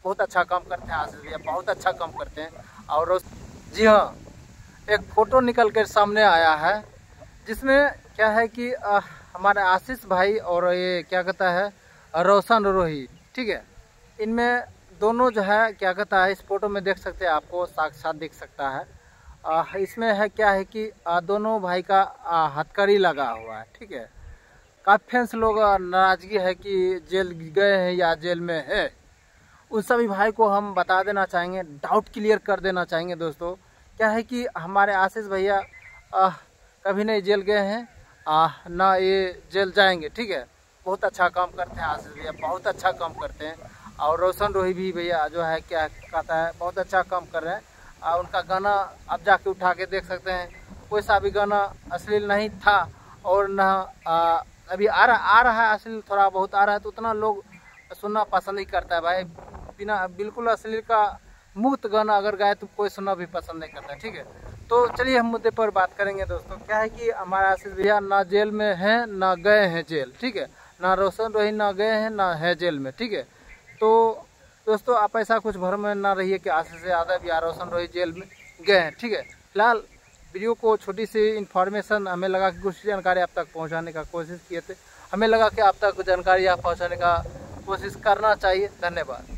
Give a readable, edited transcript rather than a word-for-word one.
बहुत अच्छा काम करते हैं आशीष भैया, बहुत अच्छा काम करते हैं। और जी हाँ, एक फ़ोटो निकल कर सामने आया है जिसमें क्या है कि हमारे आशीष भाई और ये क्या कहता है रोशन रोही, ठीक है, इनमें दोनों जो है क्या कहता है, इस फोटो में देख सकते हैं, आपको साक्षात दिख सकता है। इसमें है क्या है कि दोनों भाई का हथकड़ी लगा हुआ है, ठीक है। काफ़ी फैंस लोग नाराज़गी है कि जेल गए हैं या जेल में है, उन सभी भाई को हम बता देना चाहेंगे, डाउट क्लियर कर देना चाहेंगे दोस्तों। क्या है कि हमारे आशीष भैया कभी नहीं जेल गए हैं, ना ये जेल जाएंगे, ठीक है। बहुत अच्छा काम करते हैं आशीष भैया, बहुत अच्छा काम करते हैं। और रोशन रोही भी भैया जो है क्या कहता है, बहुत अच्छा काम कर रहे हैं। उनका गाना आप जाके उठा के देख सकते हैं, कोई सा भी गाना अश्लील नहीं था। और ना अभी आ रहा है अश्लील, थोड़ा बहुत आ रहा है, तो उतना लोग सुनना पसंद ही करता है भाई। बिना बिल्कुल अश्लील का मुक्त गाना अगर गाए तो कोई सुनना भी पसंद नहीं करता, ठीक है। तो चलिए हम मुद्दे पर बात करेंगे दोस्तों। क्या है कि हमारा आशीष भैया ना जेल में हैं ना गए हैं जेल, ठीक है। ना रोशन रोही ना गए हैं ना है जेल में, ठीक है। तो दोस्तों आप ऐसा कुछ भ्रम में ना रहिए कि आशीष यादव या रोशन रोही जेल में गए हैं, ठीक है। फिलहाल वीडियो को छोटी सी इन्फॉर्मेशन हमें लगा कि कुछ जानकारी आप तक पहुँचाने का कोशिश किए थे, हमें लगा कि आप तक जानकारी आप पहुँचाने का कोशिश करना चाहिए। धन्यवाद।